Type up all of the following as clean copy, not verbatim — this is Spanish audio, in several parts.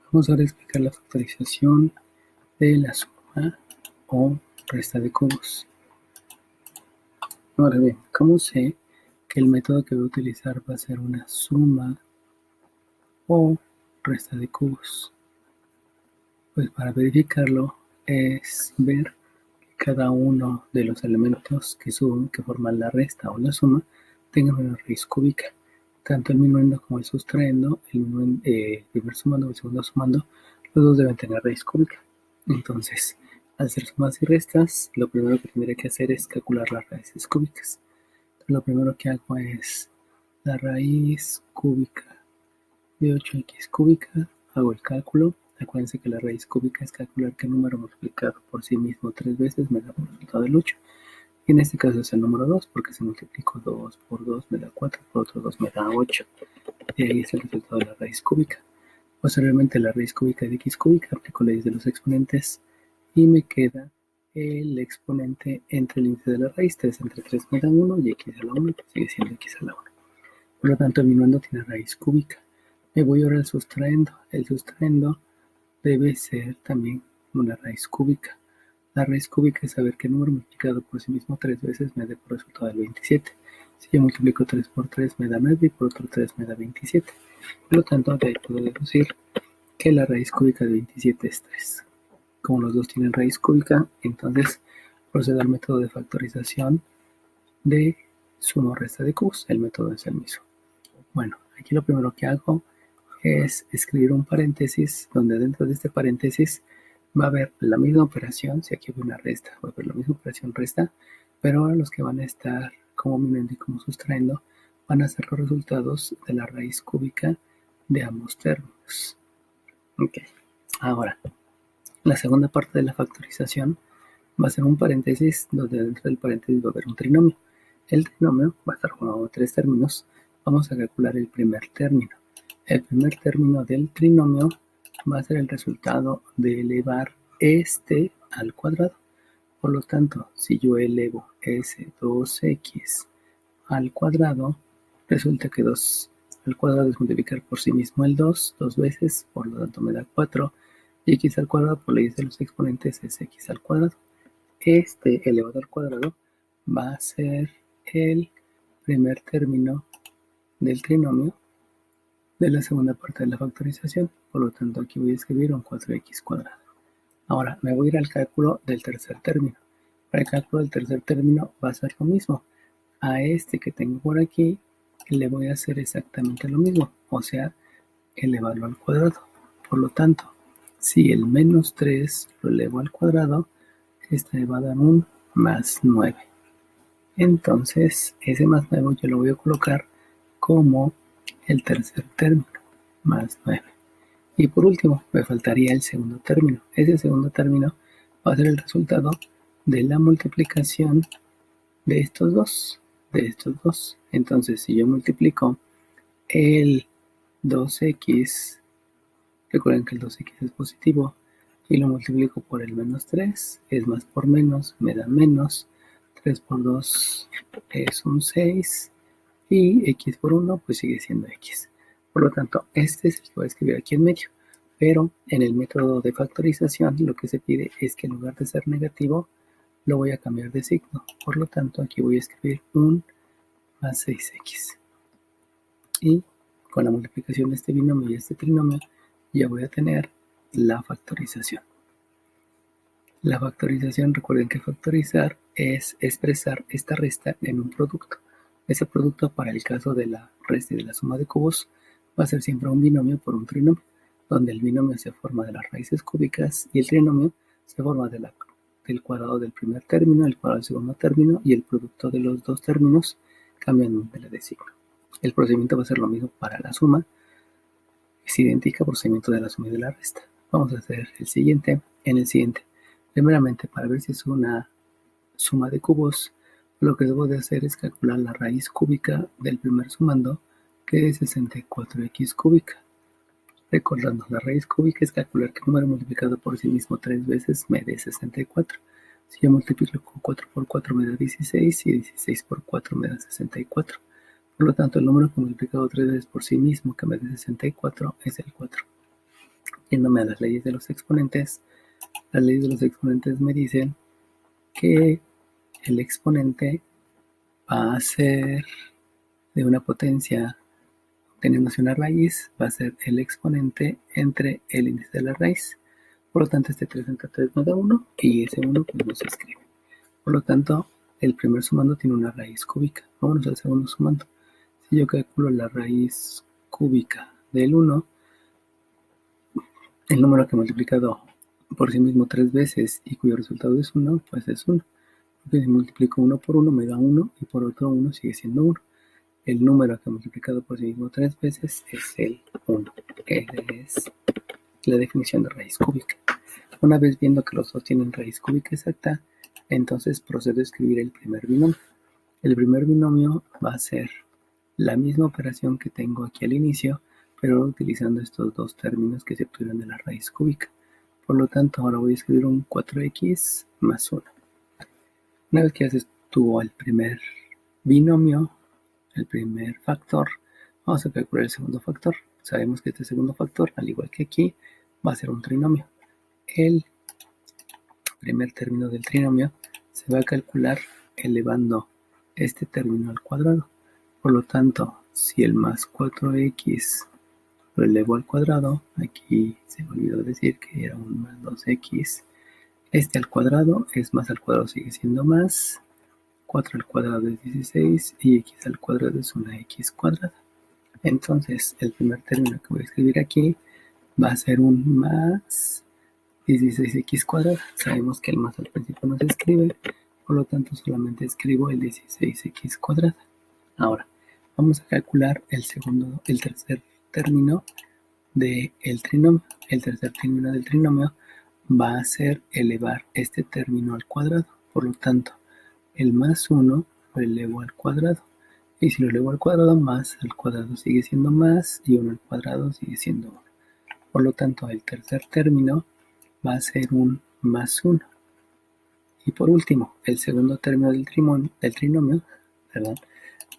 Vamos ahora a explicar la factorización de la suma o resta de cubos. Ahora bien, ¿cómo sé que el método que voy a utilizar va a ser una suma o resta de cubos? Pues para verificarlo es ver que cada uno de los elementos que forman la resta o la suma tengan una raíz cúbica. Tanto el minuendo como el sustrayendo, el primer sumando o el segundo sumando, los dos deben tener raíz cúbica. Entonces, al hacer sumas y restas, lo primero que tendré que hacer es calcular las raíces cúbicas. Entonces, lo primero que hago es la raíz cúbica de 8x cúbica, hago el cálculo. Acuérdense que la raíz cúbica es calcular qué número multiplicado por sí mismo 3 veces me da por resultado el 8. Y en este caso es el número 2, porque si multiplico 2 por 2 me da 4, por otro 2 me da 8. Y ahí es el resultado de la raíz cúbica. Posteriormente la raíz cúbica de x cúbica, aplico leyes de los exponentes y me queda el exponente entre el índice de la raíz. 3 entre 3 me da 1 y x a la 1 sigue siendo x a la 1. Por lo tanto, el minuendo tiene raíz cúbica. Me voy ahora al sustrayendo. El sustrayendo debe ser también una raíz cúbica. La raíz cúbica es saber qué número multiplicado por sí mismo 3 veces me dé por resultado el 27. Si yo multiplico 3 por 3 me da 9 y por otro 3 me da 27. Por lo tanto, de ahí puedo deducir que la raíz cúbica de 27 es 3. Como los dos tienen raíz cúbica, entonces procedo al método de factorización de suma o resta de cubos. El método es el mismo. Bueno, aquí lo primero que hago es escribir un paréntesis donde dentro de este paréntesis va a haber la misma operación. Si aquí hay una resta, va a haber la misma operación resta, pero ahora los que van a estar como minuendo y como sustrayendo van a ser los resultados de la raíz cúbica de ambos términos. Ok, ahora la segunda parte de la factorización va a ser un paréntesis donde dentro del paréntesis va a haber un trinomio. El trinomio va a estar formado de 3 términos. Vamos a calcular el primer término. El primer término del trinomio va a ser el resultado de elevar este al cuadrado. Por lo tanto, si yo elevo ese 2x al cuadrado, resulta que 2 al cuadrado es multiplicar por sí mismo el 2 veces, por lo tanto me da 4, y x al cuadrado por leyes de los exponentes es x al cuadrado. Este elevado al cuadrado va a ser el primer término del trinomio de la segunda parte de la factorización. Por lo tanto, aquí voy a escribir un 4x cuadrado. Ahora me voy a ir al cálculo del tercer término. Para el cálculo del tercer término va a ser lo mismo. A este que tengo por aquí le voy a hacer exactamente lo mismo, o sea, elevarlo al cuadrado. Por lo tanto, si el menos 3 lo elevo al cuadrado, este me va a dar un más 9. Entonces, ese más 9 yo lo voy a colocar como el tercer término, más 9. Y por último, me faltaría el segundo término. Ese segundo término va a ser el resultado de la multiplicación de estos dos. Entonces, si yo multiplico el 2x, recuerden que el 2x es positivo, y lo multiplico por el menos 3, es más por menos, me da menos. 3 por 2 es un 6, y x por 1 pues sigue siendo x. Por lo tanto, este es el que voy a escribir aquí en medio. Pero en el método de factorización lo que se pide es que en lugar de ser negativo, lo voy a cambiar de signo. Por lo tanto, aquí voy a escribir un más 6x. Y con la multiplicación de este binomio y este trinomio, ya voy a tener la factorización. La factorización, recuerden que factorizar es expresar esta resta en un producto. Ese producto, para el caso de la resta y de la suma de cubos, va a ser siempre un binomio por un trinomio, donde el binomio se forma de las raíces cúbicas y el trinomio se forma del cuadrado del primer término, el cuadrado del segundo término y el producto de los dos términos cambiando de signo. El procedimiento va a ser lo mismo para la suma, es idéntica al procedimiento de la suma y de la resta. Vamos a hacer el siguiente. En el siguiente, primeramente, para ver si es una suma de cubos, lo que debo de hacer es calcular la raíz cúbica del primer sumando, que es 64x cúbica. Recordando, la raíz cúbica es calcular qué número multiplicado por sí mismo 3 veces me dé 64. Si yo multiplico 4 por 4 me da 16 y 16 por 4 me da 64. Por lo tanto, el número que multiplicado 3 veces por sí mismo que me dé 64 es el 4. Yéndome a las leyes de los exponentes, las leyes de los exponentes me dicen que el exponente va a ser de una potencia, teniéndose una raíz, va a ser el exponente entre el índice de la raíz. Por lo tanto, este 3 entre 3 me da 1 y ese 1 pues no se escribe. Por lo tanto, el primer sumando tiene una raíz cúbica. Vámonos al segundo sumando. Si yo calculo la raíz cúbica del 1, el número que he multiplicado por sí mismo 3 veces y cuyo resultado es 1, pues es 1. Porque si multiplico 1 por 1 me da 1 y por otro 1 sigue siendo 1. El número que he multiplicado por sí mismo 3 veces es el 1. Esa es la definición de raíz cúbica. Una vez viendo que los dos tienen raíz cúbica exacta, entonces procedo a escribir el primer binomio. El primer binomio va a ser la misma operación que tengo aquí al inicio, pero utilizando estos dos términos que se obtuvieron de la raíz cúbica. Por lo tanto, ahora voy a escribir un 4x más 1. Una vez que haces tú el primer binomio, el primer factor, vamos a calcular el segundo factor. Sabemos que este segundo factor, al igual que aquí, va a ser un trinomio. El primer término del trinomio se va a calcular elevando este término al cuadrado. Por lo tanto, si el más 4x lo elevo al cuadrado, aquí se me olvidó decir que era un más 2x, este al cuadrado es más al cuadrado sigue siendo más, 4 al cuadrado es 16 y x al cuadrado es una x cuadrada. Entonces, el primer término que voy a escribir aquí va a ser un más 16x cuadrada. Sabemos que el más al principio no se escribe, por lo tanto solamente escribo el 16x cuadrada. Ahora, vamos a calcular el tercer término del trinomio. El tercer término del trinomio va a ser elevar este término al cuadrado. Por lo tanto, el más 1 lo elevo al cuadrado. Y si lo elevo al cuadrado, más al cuadrado sigue siendo más y 1 al cuadrado sigue siendo 1. Por lo tanto, el tercer término va a ser un más 1. Y por último, el segundo término del trinomio, perdón,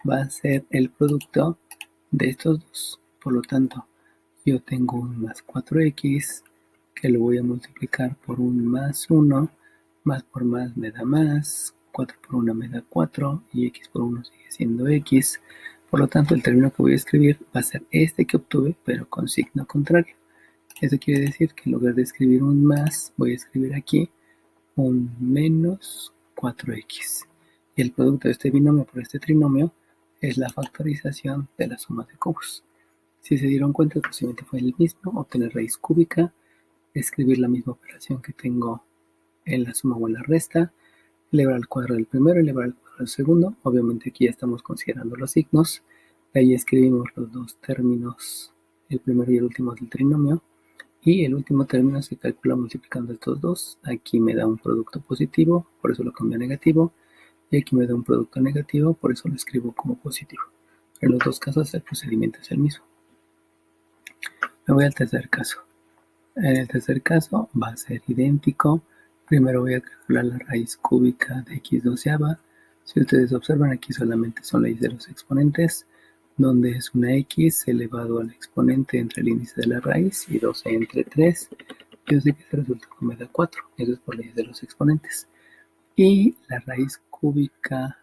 va a ser el producto de estos dos. Por lo tanto, yo tengo un más 4x que lo voy a multiplicar por un más 1, más por más me da más, 4 por 1 me da 4 y x por 1 sigue siendo x. Por lo tanto, el término que voy a escribir va a ser este que obtuve, pero con signo contrario. Eso quiere decir que en lugar de escribir un más, voy a escribir aquí un menos 4x. Y el producto de este binomio por este trinomio es la factorización de la suma de cubos. Si se dieron cuenta, el procedimiento fue el mismo: obtener raíz cúbica, escribir la misma operación que tengo en la suma o en la resta, elevar al cuadrado del primero, elevar al cuadrado del segundo. Obviamente aquí ya estamos considerando los signos. De ahí escribimos los dos términos, el primero y el último del trinomio. Y el último término se calcula multiplicando estos dos. Aquí me da un producto positivo, por eso lo cambio a negativo. Y aquí me da un producto negativo, por eso lo escribo como positivo. En los dos casos el procedimiento es el mismo. Me voy al tercer caso. En el tercer caso va a ser idéntico. Primero voy a calcular la raíz cúbica de x doceava. Si ustedes observan, aquí solamente son leyes de los exponentes, donde es una x elevado al exponente entre el índice de la raíz y 12 entre 3. Yo sé que ese resultado me da 4. Eso es por leyes de los exponentes. Y la raíz cúbica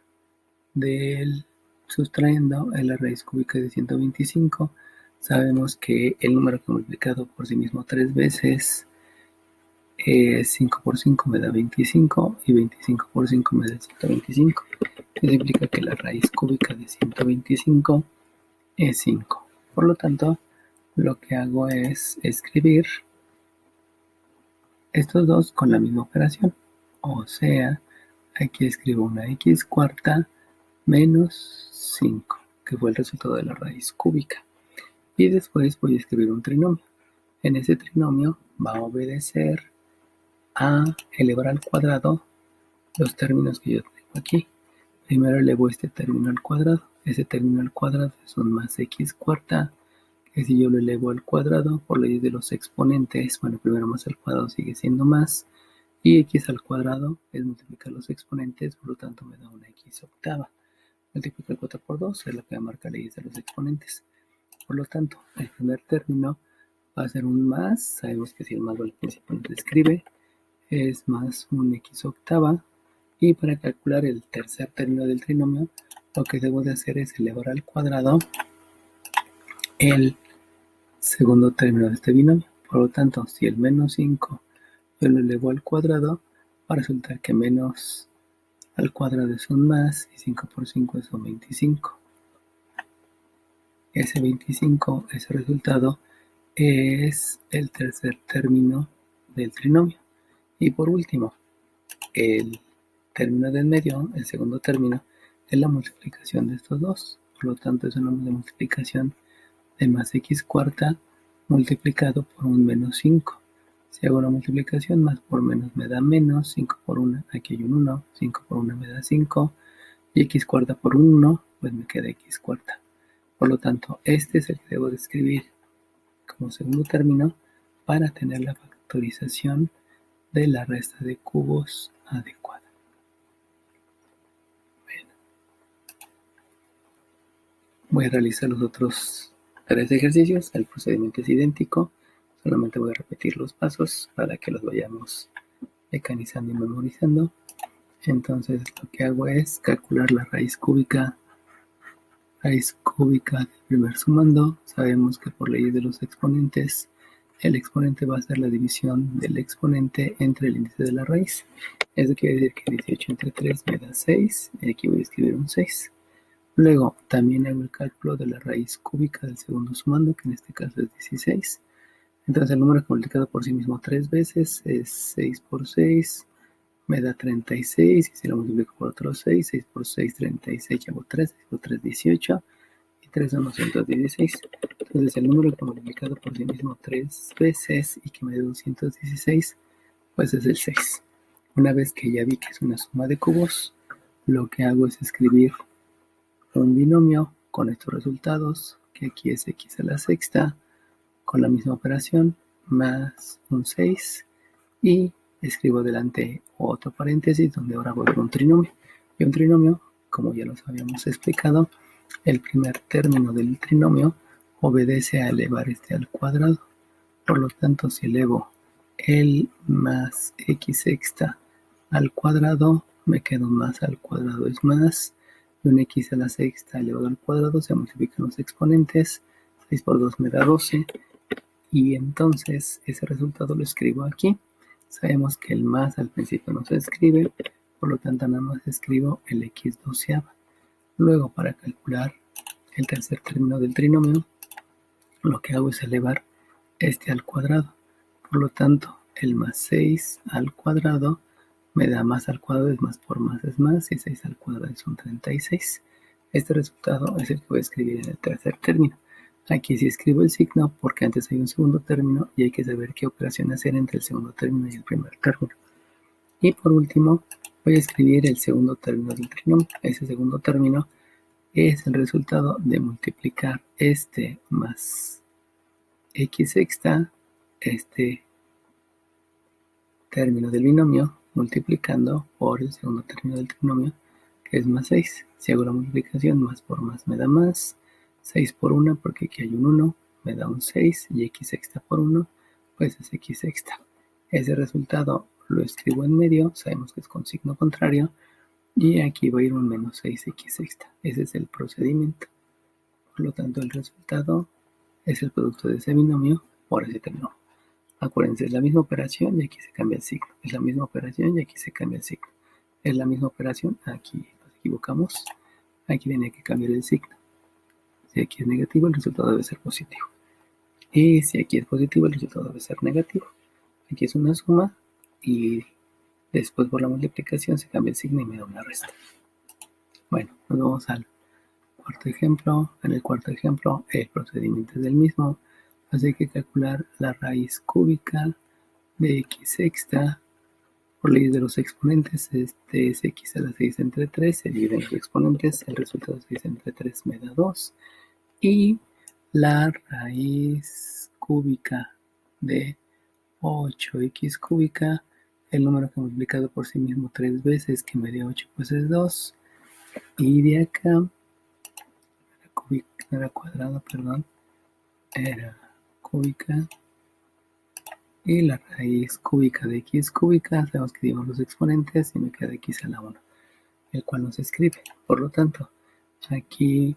del sustrayendo es la raíz cúbica de 125. Sabemos que el número que he multiplicado por sí mismo 3 veces, 5 por 5 me da 25 y 25 por 5 me da 125. Eso implica que la raíz cúbica de 125 es 5. Por lo tanto, lo que hago es escribir estos dos con la misma operación. O sea, aquí escribo una x cuarta menos 5, que fue el resultado de la raíz cúbica. Y después voy a escribir un trinomio. En ese trinomio va a obedecer a elevar al cuadrado los términos que yo tengo aquí. Primero elevo este término al cuadrado. Ese término al cuadrado es un más x cuarta, que si yo lo elevo al cuadrado por ley de los exponentes, bueno, primero más al cuadrado sigue siendo más, y x al cuadrado es multiplicar los exponentes, por lo tanto me da una x octava. Multiplicar 4 por 2 es lo que marca leyes de los exponentes. Por lo tanto, el primer término va a ser un más. Sabemos que si el más al principio no se escribe, es más un x octava. Y para calcular el tercer término del trinomio, lo que debo de hacer es elevar al cuadrado el segundo término de este binomio. Por lo tanto, si el menos 5 yo lo elevo al cuadrado, va a resultar que menos al cuadrado es un más y 5 por 5 es un 25. Ese 25, ese resultado, es el tercer término del trinomio. Y por último, el término del medio, el segundo término, es la multiplicación de estos dos. Por lo tanto, es una multiplicación de más x cuarta multiplicado por un menos 5. Si hago una multiplicación, más por menos me da menos, 5 por 1, aquí hay un 1, 5 por 1 me da 5, y x cuarta por un 1, pues me queda x cuarta. Por lo tanto, este es el que debo de escribir como segundo término para tener la factorización de la resta de cubos adecuada. Bueno, voy a realizar los otros 3 ejercicios. El procedimiento es idéntico, solamente voy a repetir los pasos para que los vayamos mecanizando y memorizando. Entonces lo que hago es calcular la raíz cúbica del primer sumando. Sabemos que por ley de los exponentes, el exponente va a ser la división del exponente entre el índice de la raíz. Eso quiere decir que 18 entre 3 me da 6, y aquí voy a escribir un 6. Luego también hago el cálculo de la raíz cúbica del segundo sumando, que en este caso es 16. Entonces el número multiplicado por sí mismo 3 veces es 6 por 6, me da 36, y si lo multiplico por otros 6, 6 por 6, 36, hago 3, 6 por 3, 18, y 3 son 216. Entonces el número multiplicado por sí mismo 3 veces y que me da 216, pues es el 6. Una vez que ya vi que es una suma de cubos, lo que hago es escribir un binomio con estos resultados, que aquí es x a la sexta, con la misma operación, más un 6, y escribo delante otro paréntesis donde ahora voy a ver un trinomio. Y un trinomio, como ya los habíamos explicado, el primer término del trinomio obedece a elevar este al cuadrado. Por lo tanto, si elevo el más x sexta al cuadrado, me queda un más al cuadrado es más, y un x a la sexta elevado al cuadrado, se multiplican los exponentes, 6 por 2 me da 12, y entonces ese resultado lo escribo aquí. Sabemos que el más al principio no se escribe, por lo tanto nada más escribo el x doceava. Luego, para calcular el tercer término del trinomio, lo que hago es elevar este al cuadrado. Por lo tanto, el más 6 al cuadrado me da más al cuadrado, es más por más es más, y 6 al cuadrado es un 36. Este resultado es el que voy a escribir en el tercer término. Aquí sí escribo el signo porque antes hay un segundo término y hay que saber qué operación hacer entre el segundo término y el primer término. Y por último, voy a escribir el segundo término del trinomio. Ese segundo término es el resultado de multiplicar este más x sexta, este término del binomio, multiplicando por el segundo término del trinomio, que es más 6. Si hago la multiplicación, más por más me da más, 6 por 1, porque aquí hay un 1, me da un 6, y x sexta por 1, pues es x sexta. Ese resultado lo escribo en medio, sabemos que es con signo contrario, y aquí va a ir un menos 6x sexta. Ese es el procedimiento. Por lo tanto, el resultado es el producto de ese binomio por ese término. Acuérdense, es la misma operación y aquí se cambia el signo. Es la misma operación y aquí se cambia el signo. Es la misma operación, aquí nos equivocamos. Aquí tiene que cambiar el signo. Si aquí es negativo, el resultado debe ser positivo. Y si aquí es positivo, el resultado debe ser negativo. Aquí es una suma y después por la multiplicación se cambia el signo y me da una resta. Bueno, nos vamos al cuarto ejemplo. En el cuarto ejemplo, el procedimiento es el mismo. Así que calcular la raíz cúbica de x sexta por ley de los exponentes. Este es x a la 6 entre 3, se divide en los exponentes, el resultado de 6 entre 3 me da 2, y la raíz cúbica de 8x cúbica, el número que multiplicado por sí mismo 3 veces, que me dio 8, pues es 2, y de acá, era cuadrada, perdón, era cúbica, Y la raíz cúbica de x cúbica, sabemos que dimos los exponentes y me queda x a la 1, el cual no se escribe. Por lo tanto, aquí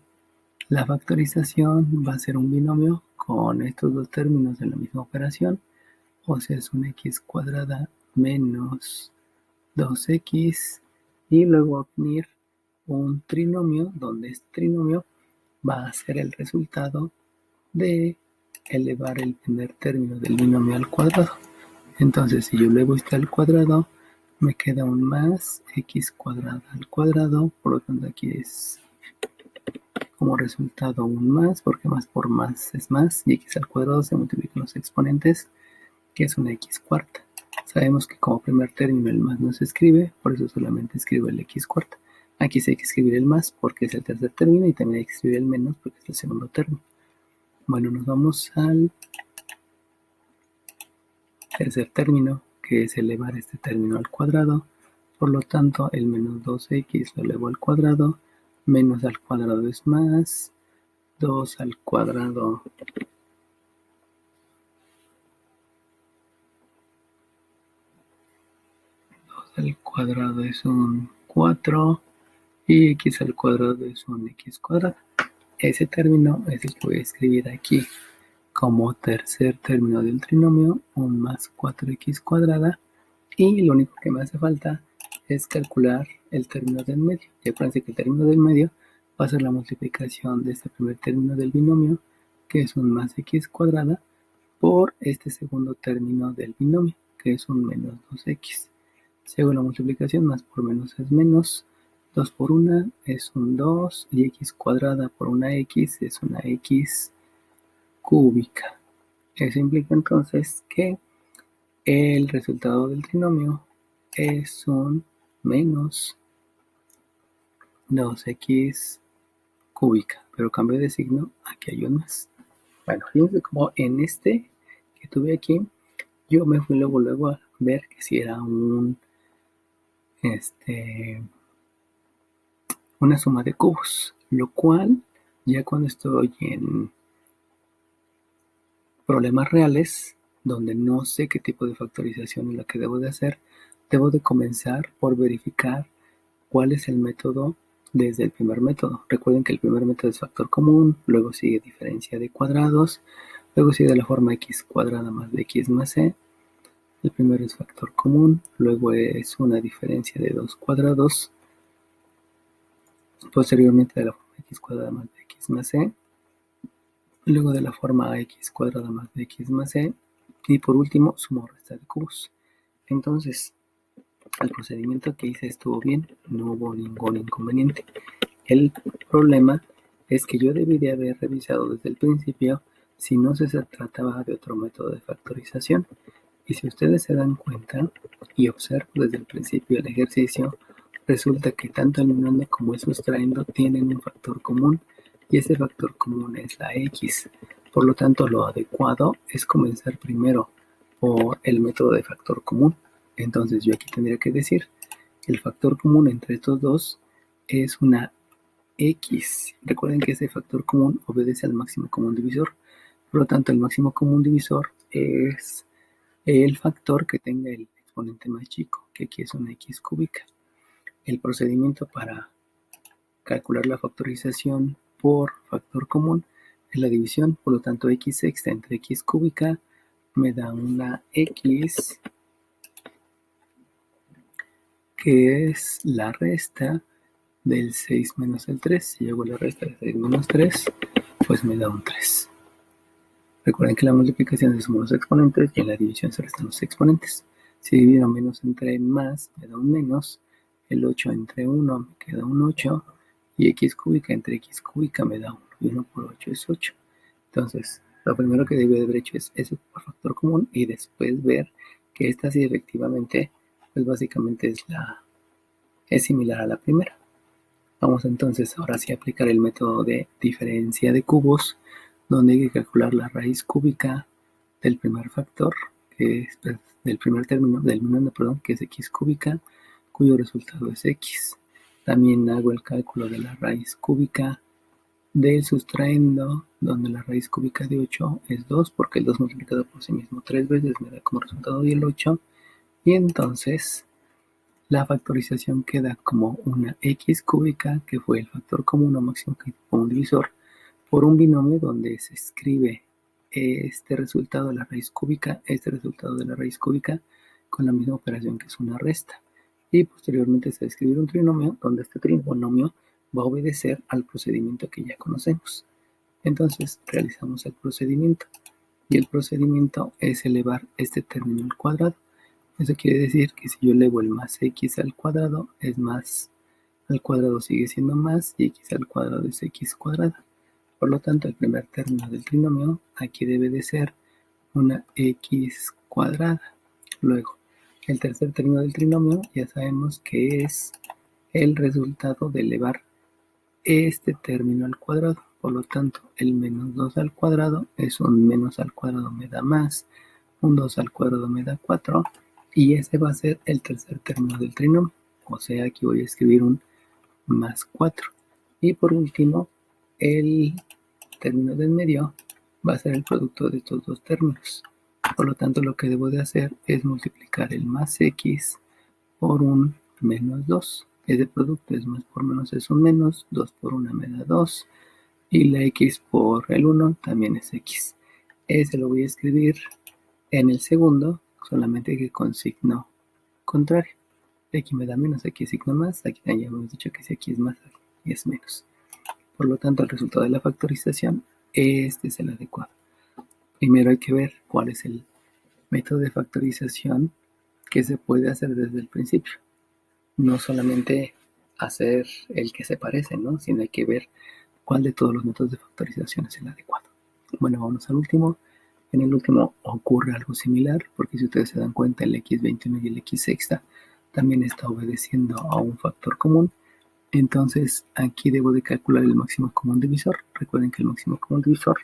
la factorización va a ser un binomio con estos dos términos de la misma operación, o sea, es una x cuadrada menos 2x, y luego obtener un trinomio, donde este trinomio va a ser el resultado de elevar el primer término del binomio al cuadrado. Entonces, si yo elevo esto al cuadrado, me queda un más x cuadrada al cuadrado, por lo tanto aquí es como resultado un más, porque más por más es más, y x al cuadrado se multiplican los exponentes, que es una x cuarta. Sabemos que como primer término el más no se escribe, por eso solamente escribo el x cuarta. Aquí sí hay que escribir el más porque es el tercer término, y también hay que escribir el menos porque es el segundo término. Bueno, nos vamos al tercer término, que es elevar este término al cuadrado. Por lo tanto, el menos 2x lo elevo al cuadrado, menos al cuadrado es más, 2 al cuadrado es un 4, y x al cuadrado es un x cuadrado. Ese término es el que voy a escribir aquí como tercer término del trinomio, un más 4x cuadrada, y lo único que me hace falta es calcular el término del medio. Y acuérdense que el término del medio va a ser la multiplicación de este primer término del binomio, que es un más x cuadrada, por este segundo término del binomio, que es un menos 2x. Si hago la multiplicación, más por menos es menos, 2 por 1 es un 2, y x cuadrada por una x es una x cúbica. Eso implica entonces que el resultado del trinomio es un menos 2x cúbica, pero cambio de signo, aquí hay un más. Bueno, fíjense como en este que tuve aquí, yo me fui luego a ver que si era una suma de cubos, lo cual ya cuando estoy en problemas reales, donde no sé qué tipo de factorización es la que debo de hacer, debo de comenzar por verificar cuál es el método desde el primer método. Recuerden que el primer método es factor común, luego sigue diferencia de cuadrados, luego sigue la forma x cuadrada más de x más c. El primero es factor común, luego es una diferencia de dos cuadrados, posteriormente de la forma x cuadrada más de x más c, luego de la forma x cuadrada más de x más c, y por último suma o resta de cubos. Entonces, el procedimiento que hice estuvo bien, no hubo ningún inconveniente. El problema es que yo debí de haber revisado desde el principio si no se trataba de otro método de factorización. Y si ustedes se dan cuenta y observan desde el principio el ejercicio, resulta que tanto el uniendo como el sustrayendo tienen un factor común, y ese factor común es la x. Por lo tanto, lo adecuado es comenzar primero por el método de factor común. Entonces yo aquí tendría que decir que el factor común entre estos dos es una x. Recuerden que ese factor común obedece al máximo común divisor. Por lo tanto, el máximo común divisor es el factor que tenga el exponente más chico, que aquí es una x cúbica. El procedimiento para calcular la factorización por factor común es la división. Por lo tanto, x sexta entre x cúbica me da una x, que es la resta del 6 menos el 3. Si hago la resta de 6 menos 3, pues me da un 3. Recuerden que la multiplicación se suman los exponentes y en la división se restan los exponentes. Si divido menos entre más, me da un menos. El 8 entre 1 me queda un 8. Y x cúbica entre x cúbica me da 1. Y 1 por 8 es 8. Entonces, lo primero que debe de haber hecho es eso por factor común, y después ver que esta sí efectivamente, pues básicamente es similar a la primera. Vamos entonces ahora sí a aplicar el método de diferencia de cubos, donde hay que calcular la raíz cúbica del primer factor, que es del primer término, del binomio, perdón, que es x cúbica, cuyo resultado es x. También hago el cálculo de la raíz cúbica del sustraendo, donde la raíz cúbica de 8 es 2, porque el 2 multiplicado por sí mismo 3 veces me da como resultado el 8, y entonces la factorización queda como una x cúbica, que fue el factor común o máximo común divisor, por un binomio donde se escribe este resultado de la raíz cúbica, este resultado de la raíz cúbica, con la misma operación que es una resta. Y posteriormente se va a escribir un trinomio, donde este trinomio va a obedecer al procedimiento que ya conocemos. Entonces realizamos el procedimiento, y el procedimiento es elevar este término al cuadrado. Eso quiere decir que si yo elevo el más x al cuadrado, es más al cuadrado sigue siendo más, y x al cuadrado es x cuadrada. Por lo tanto, el primer término del trinomio aquí debe de ser una x cuadrada. Luego, el tercer término del trinomio ya sabemos que es el resultado de elevar este término al cuadrado. Por lo tanto, el menos 2 al cuadrado es un menos al cuadrado me da más, un 2 al cuadrado me da 4, y ese va a ser el tercer término del trinomio. O sea, aquí voy a escribir un más 4. Y por último, el término del medio va a ser el producto de estos dos términos. Por lo tanto, lo que debo de hacer es multiplicar el más x por un menos 2. Ese producto es más por menos es un menos, 2 por 1 me da 2, y la x por el 1 también es x. Ese lo voy a escribir en el segundo, solamente que con signo contrario. Aquí me da menos, aquí es signo más, aquí ya hemos dicho que si aquí es más, aquí es menos. Por lo tanto, el resultado de la factorización, este es el adecuado. Primero hay que ver cuál es el método de factorización que se puede hacer desde el principio. No solamente hacer el que se parece, ¿no? Sino hay que ver cuál de todos los métodos de factorización es el adecuado. Bueno, vamos al último. En el último ocurre algo similar, porque si ustedes se dan cuenta, el x21 y el x sexta también está obedeciendo a un factor común. Entonces aquí debo de calcular el máximo común divisor. Recuerden que el máximo común divisor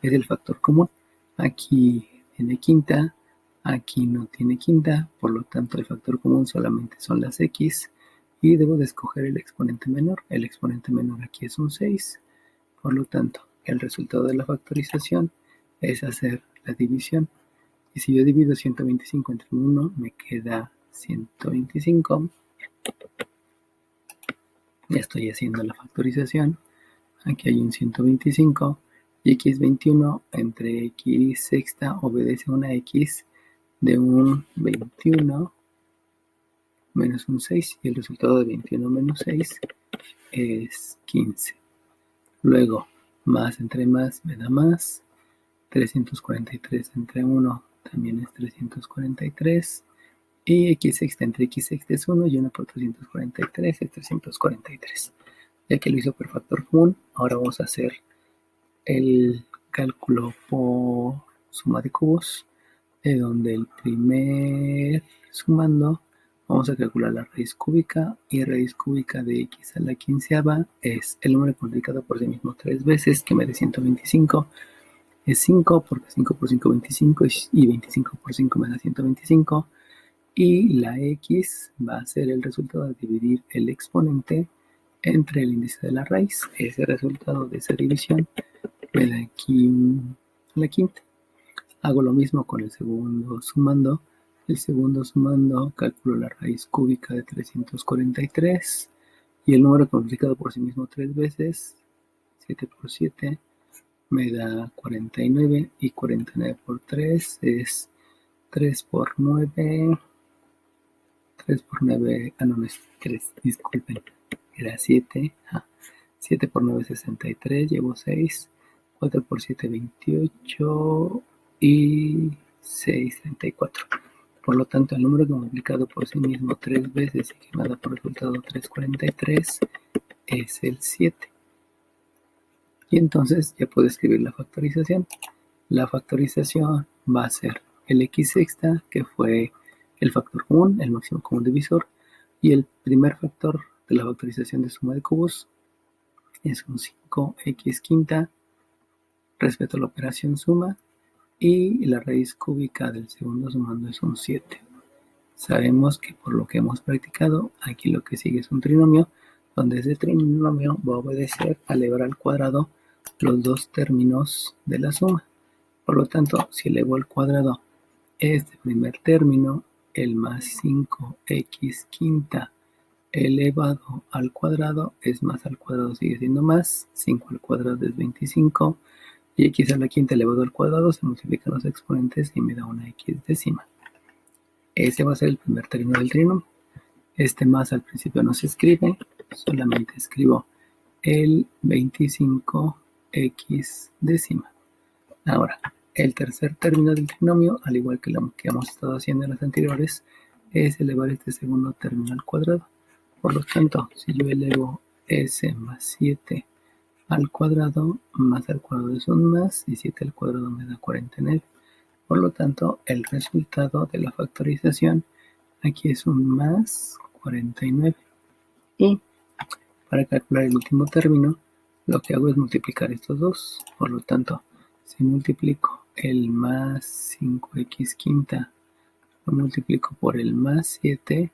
es el factor común. Aquí tiene quinta, aquí no tiene quinta, por lo tanto el factor común solamente son las x, y debo de escoger el exponente menor. El exponente menor aquí es un 6, por lo tanto el resultado de la factorización es hacer la división. Y si yo divido 125 entre 1, me queda 125. Ya estoy haciendo la factorización. Aquí hay un 125, y x21 entre x sexta obedece a una x de un 21 menos un 6, y el resultado de 21 menos 6 es 15. Luego, más entre más me da más, 343 entre 1 también es 343, y x sexta entre x sexta es 1, y 1 por 343 es 343. Ya que lo hizo por factor común, ahora vamos a hacer el cálculo por suma de cubos, de donde el primer sumando vamos a calcular la raíz cúbica, y raíz cúbica de x a la quinceava es el número multiplicado por sí mismo 3 veces, que me da 125, es 5, porque 5 por 5 25, y 25 por 5 me da 125, y la x va a ser el resultado de dividir el exponente entre el índice de la raíz. Ese resultado de esa división me da aquí la quinta. Hago lo mismo con el segundo sumando. El segundo sumando calculo la raíz cúbica de 343, y el número multiplicado por sí mismo 3 veces, 7 por 7 me da 49, y 49 por 3 es 3 por 9, 3 por 9, no es 3, disculpen, era 7, 7 por 9 63, llevo 6, 4 por 7 28, y 6 34. Por lo tanto, el número que multiplicado por sí mismo 3 veces y que me da por resultado 343 es el 7. Y entonces ya puedo escribir la factorización. La factorización va a ser el x sexta, que fue el factor común, el máximo común divisor, y el primer factor de la factorización de suma de cubos es un 5x quinta respecto a la operación suma, y la raíz cúbica del segundo sumando es un 7. Sabemos que por lo que hemos practicado, aquí lo que sigue es un trinomio, donde ese trinomio va a obedecer a elevar al cuadrado los dos términos de la suma. Por lo tanto, si elevo al cuadrado este primer término, el más 5x quinta elevado al cuadrado es más al cuadrado, sigue siendo más, 5 al cuadrado es 25, y x a la quinta elevado al cuadrado se multiplican los exponentes y me da una x décima. Ese va a ser el primer término del trinomio. Este más al principio no se escribe, solamente escribo el 25x décima. Ahora, el tercer término del trinomio, al igual que lo que hemos estado haciendo en las anteriores, es elevar este segundo término al cuadrado. Por lo tanto, si yo elevo s más 7 al cuadrado, más al cuadrado es un más, y 7 al cuadrado me da 49. Por lo tanto, el resultado de la factorización aquí es un más 49. Y para calcular el último término, lo que hago es multiplicar estos dos. Por lo tanto, si multiplico el más 5x quinta, lo multiplico por el más 7,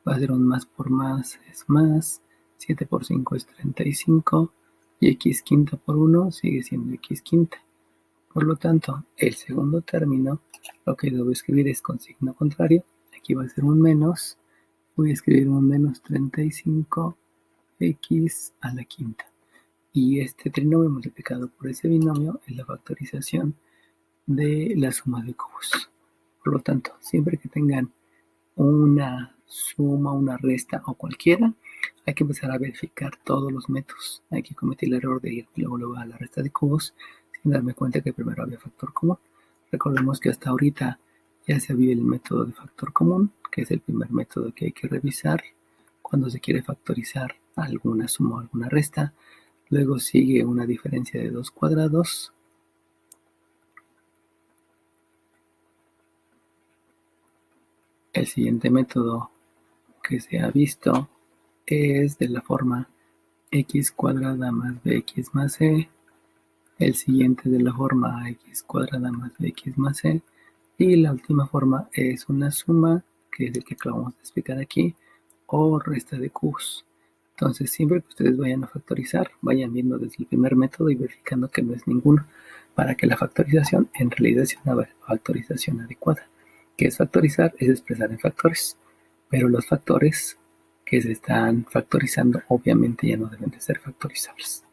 va a ser un más por más es más, 7 por 5 es 35, y x quinta por 1 sigue siendo x quinta. Por lo tanto, el segundo término, lo que debo escribir es con signo contrario. Aquí va a ser un menos, voy a escribir un menos 35 x a la quinta. Y este trinomio multiplicado por ese binomio es la factorización de la suma de cubos. Por lo tanto, siempre que tengan una suma, una resta o cualquiera, hay que empezar a verificar todos los métodos. Hay que cometer el error de ir luego a la resta de cubos sin darme cuenta que primero había factor común. Recordemos que hasta ahorita ya se vio el método de factor común, que es el primer método que hay que revisar cuando se quiere factorizar alguna suma o alguna resta. Luego sigue una diferencia de dos cuadrados. El siguiente método que se ha visto es de la forma x cuadrada más bx más c. El siguiente de la forma x cuadrada más bx más c. Y la última forma es una suma, que es el que acabamos de explicar aquí, o resta de cubos. Entonces, siempre que ustedes vayan a factorizar, vayan viendo desde el primer método y verificando que no es ninguno, para que la factorización en realidad sea una factorización adecuada. ¿Qué es factorizar? Es expresar en factores, pero los factores que se están factorizando obviamente ya no deben de ser factorizables.